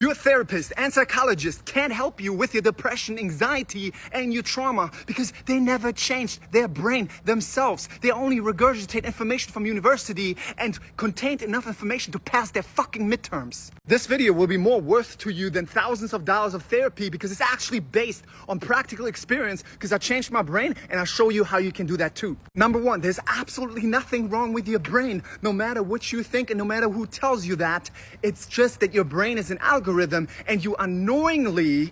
Your therapist and psychologist can't help you with your depression, anxiety, and your trauma because they never changed their brain themselves. They only regurgitate information from university and contained enough information to pass their fucking midterms. This video will be more worth to you than thousands of dollars of therapy because it's actually based on practical experience because I changed my brain and I'll show you how you can do that too. Number one, there's absolutely nothing wrong with your brain, no matter what you think and no matter who tells you that. It's just that your brain is an algorithm and you unknowingly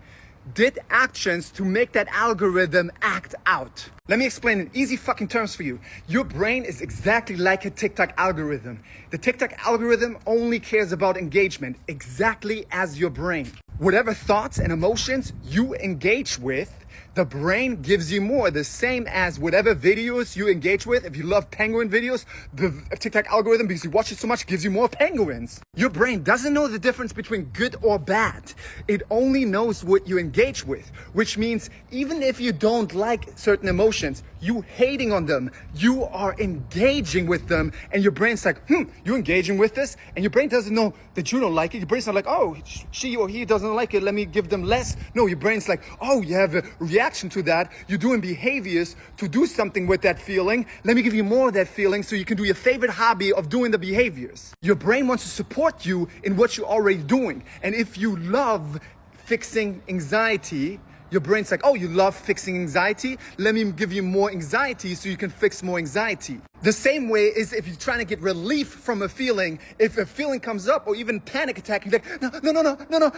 did actions to make that algorithm act out. Let me explain in easy fucking terms for you. Your brain is exactly like a TikTok algorithm. The TikTok algorithm only cares about engagement, exactly as your brain. Whatever thoughts and emotions you engage with, the brain gives you more, the same as whatever videos you engage with. If you love penguin videos, the TikTok algorithm, because you watch it so much, gives you more penguins. Your brain doesn't know the difference between good or bad. It only knows what you engage with, which means even if you don't like certain emotions, you hating on them, you are engaging with them, and your brain's like, you're engaging with this, and your brain doesn't know that you don't like it. Your brain's not like, oh, she or he doesn't like it, let me give them less. No, your brain's like, oh, you have a reaction to that, you're doing behaviors to do something with that feeling, let me give you more of that feeling so you can do your favorite hobby of doing the behaviors. Your brain wants to support you in what you're already doing, and if you love fixing anxiety, your brain's like, oh, you love fixing anxiety? Let me give you more anxiety so you can fix more anxiety. The same way is if you're trying to get relief from a feeling, if a feeling comes up or even panic attack, you're like, no,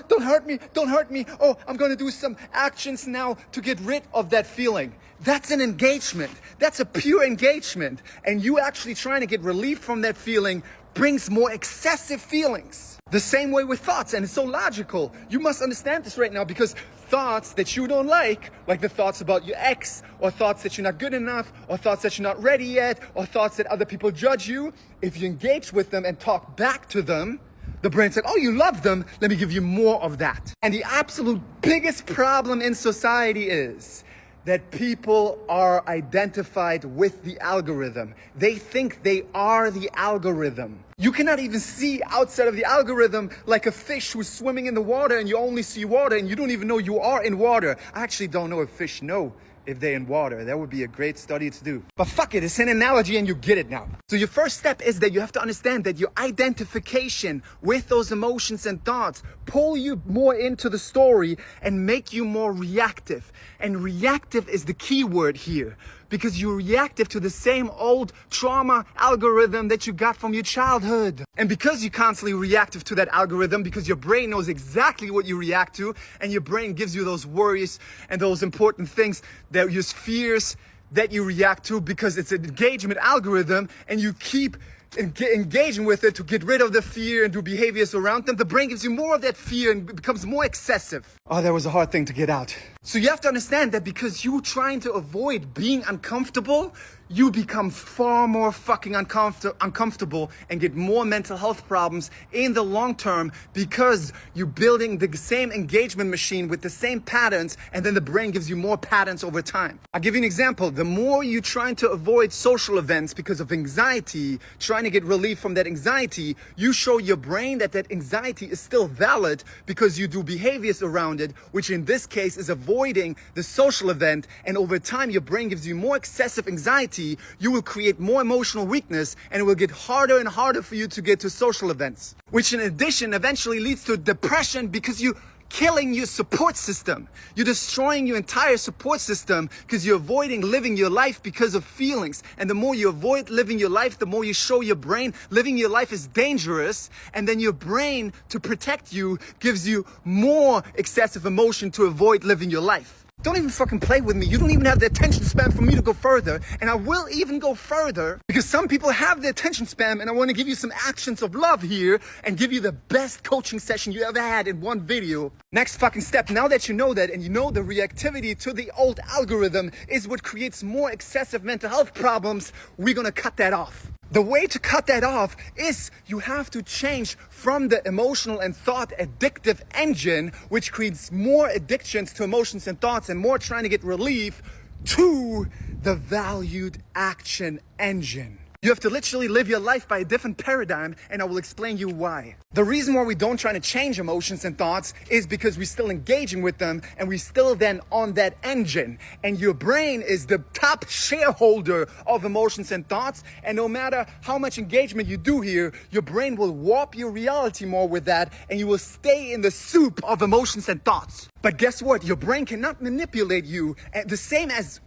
don't hurt me. Oh, I'm gonna do some actions now to get rid of that feeling. That's an engagement. That's a pure engagement. And you actually trying to get relief from that feeling brings more excessive feelings. The same way with thoughts, and it's so logical. You must understand this right now because thoughts that you don't like the thoughts about your ex, or thoughts that you're not good enough, or thoughts that you're not ready yet, or thoughts that other people judge you, if you engage with them and talk back to them, the brain's like, oh, you love them, let me give you more of that. And the absolute biggest problem in society is that people are identified with the algorithm. They think they are the algorithm. You cannot even see outside of the algorithm like a fish who's swimming in the water and you only see water and you don't even know you are in water. I actually don't know if fish know if they're in water. That would be a great study to do. But fuck it, it's an analogy and you get it now. So your first step is that you have to understand that your identification with those emotions and thoughts pull you more into the story and make you more reactive. And reactive is the key word here, because you're reactive to the same old trauma algorithm that you got from your childhood. And because you're constantly reactive to that algorithm, because your brain knows exactly what you react to, and your brain gives you those worries and those important things, that your fears that you react to, because it's an engagement algorithm, and you keep engaging with it to get rid of the fear and do behaviors around them, the brain gives you more of that fear and becomes more excessive. Oh, that was a hard thing to get out. So you have to understand that because you're trying to avoid being uncomfortable, you become far more fucking uncomfortable and get more mental health problems in the long term because you're building the same engagement machine with the same patterns, and then the brain gives you more patterns over time. I'll give you an example. The more you're trying to avoid social events because of anxiety, trying to get relief from that anxiety, you show your brain that that anxiety is still valid because you do behaviors around it, which in this case is avoiding the social event, and over time your brain gives you more excessive anxiety. You will create more emotional weakness, and it will get harder and harder for you to get to social events, which in addition eventually leads to depression because you're killing your support system. You're destroying your entire support system because you're avoiding living your life because of feelings. And the more you avoid living your life, the more you show your brain living your life is dangerous. And then your brain, to protect you, gives you more excessive emotion to avoid living your life. Don't even fucking play with me. You don't even have the attention span for me to go further. And I will even go further because some people have the attention span, and I want to give you some actions of love here and give you the best coaching session you ever had in one video. Next fucking step, now that you know that and you know the reactivity to the old algorithm is what creates more excessive mental health problems, we're gonna cut that off. The way to cut that off is you have to change from the emotional and thought addictive engine, which creates more addictions to emotions and thoughts and more trying to get relief, to the valued action engine. You have to literally live your life by a different paradigm, and I will explain you why. The reason why we don't try to change emotions and thoughts is because we're still engaging with them, and we're still then on that engine. And your brain is the top shareholder of emotions and thoughts, and no matter how much engagement you do here, your brain will warp your reality more with that, and you will stay in the soup of emotions and thoughts. But guess what? Your brain cannot manipulate you, and the same as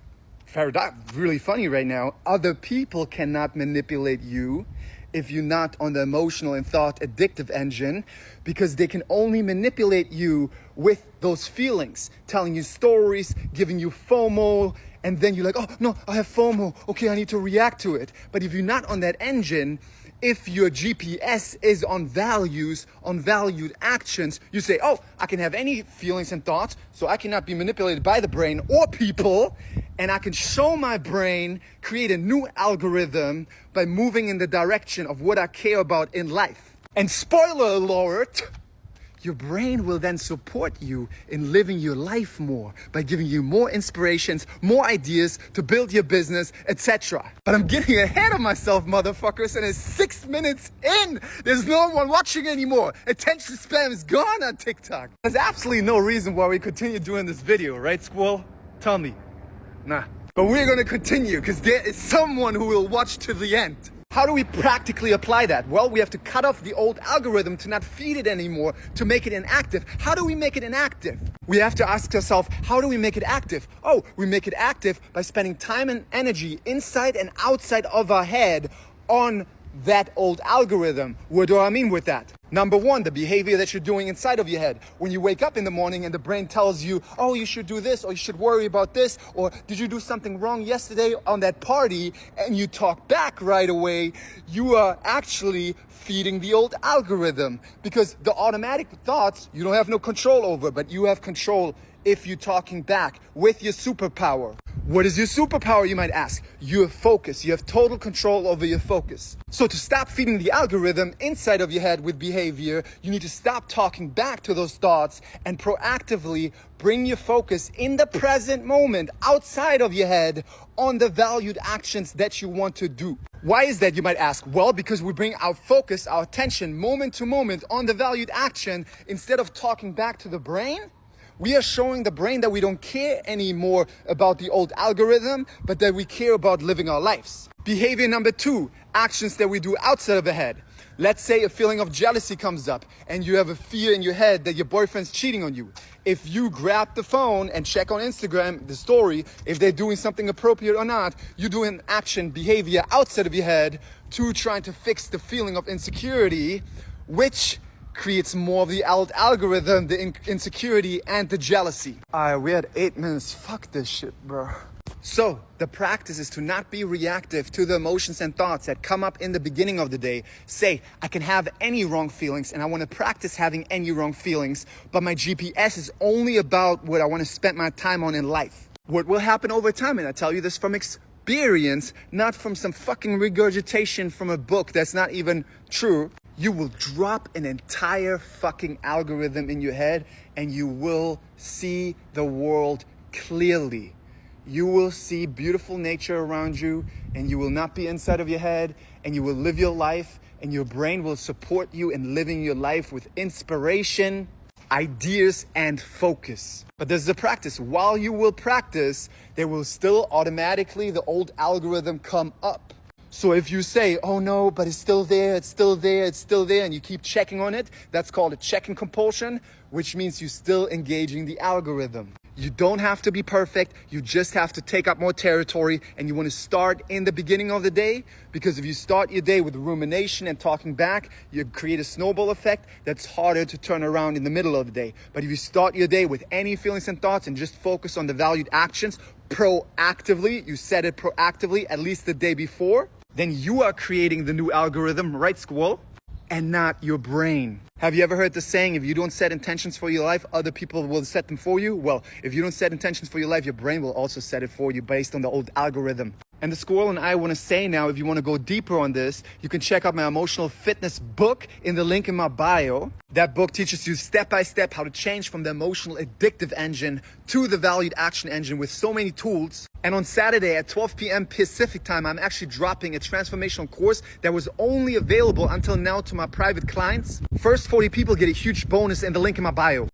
really funny right now. Other people cannot manipulate you if you're not on the emotional and thought addictive engine, because they can only manipulate you with those feelings, telling you stories, giving you FOMO, and then you're like, oh no, I have FOMO. Okay, I need to react to it. But if you're not on that engine, if your GPS is on values, on valued actions, you say, oh, I can have any feelings and thoughts, so I cannot be manipulated by the brain or people, and I can show my brain, create a new algorithm by moving in the direction of what I care about in life. And spoiler alert, your brain will then support you in living your life more by giving you more inspirations, more ideas to build your business, etc. But I'm getting ahead of myself, motherfuckers, and it's 6 minutes in. There's no one watching anymore. Attention span is gone on TikTok. There's absolutely no reason why we continue doing this video, right, Squirrel? Tell me. Nah. But we're gonna continue because there is someone who will watch to the end. How do we practically apply that? Well, we have to cut off the old algorithm to not feed it anymore, to make it inactive. How do we make it inactive? We have to ask ourselves, how do we make it active? Oh, we make it active by spending time and energy inside and outside of our head on that old algorithm. What do I mean with that? Number one, the behavior that you're doing inside of your head. When you wake up in the morning and the brain tells you, oh, you should do this, or you should worry about this, or did you do something wrong yesterday on that party, and you talk back right away, you are actually feeding the old algorithm, because the automatic thoughts you don't have no control over, but you have control if you're talking back with your superpower. What is your superpower, you might ask? Your focus. You have total control over your focus. So to stop feeding the algorithm inside of your head with behavior, you need to stop talking back to those thoughts and proactively bring your focus in the present moment outside of your head on the valued actions that you want to do. Why is that, you might ask? Well, because we bring our focus, our attention moment to moment on the valued action instead of talking back to the brain. We are showing the brain that we don't care anymore about the old algorithm, but that we care about living our lives. Behavior number two, actions that we do outside of the head. Let's say a feeling of jealousy comes up and you have a fear in your head that your boyfriend's cheating on you. If you grab the phone and check on Instagram, the story, if they're doing something appropriate or not, you do an action, behavior outside of your head to trying to fix the feeling of insecurity, which creates more of the old algorithm, the insecurity and the jealousy. We had 8 minutes. Fuck this shit, bro. So the practice is to not be reactive to the emotions and thoughts that come up in the beginning of the day. Say, I can have any wrong feelings and I want to practice having any wrong feelings, but my GPS is only about what I want to spend my time on in life. What will happen over time, and I tell you this from experience, not from some fucking regurgitation from a book that's not even true. You will drop an entire fucking algorithm in your head and you will see the world clearly. You will see beautiful nature around you and you will not be inside of your head, and you will live your life and your brain will support you in living your life with inspiration, ideas, and focus. But there's the practice. While you will practice, there will still automatically the old algorithm come up. So if you say, oh no, but it's still there, it's still there, it's still there, and you keep checking on it, that's called a checking compulsion, which means you're still engaging the algorithm. You don't have to be perfect, you just have to take up more territory, and you want to start in the beginning of the day, because if you start your day with rumination and talking back, you create a snowball effect that's harder to turn around in the middle of the day. But if you start your day with any feelings and thoughts and just focus on the valued actions proactively, you set it proactively at least the day before, then you are creating the new algorithm, right, Squirrel? And not your brain. Have you ever heard the saying, if you don't set intentions for your life, other people will set them for you? Well, if you don't set intentions for your life, your brain will also set it for you based on the old algorithm. And the squirrel and I want to say now, if you want to go deeper on this, you can check out my emotional fitness book in the link in my bio. That book teaches you step by step how to change from the emotional addictive engine to the valued action engine with so many tools. And on Saturday at 12 p.m. Pacific time, I'm actually dropping a transformational course that was only available until now to my private clients. First 40 people get a huge bonus in the link in my bio.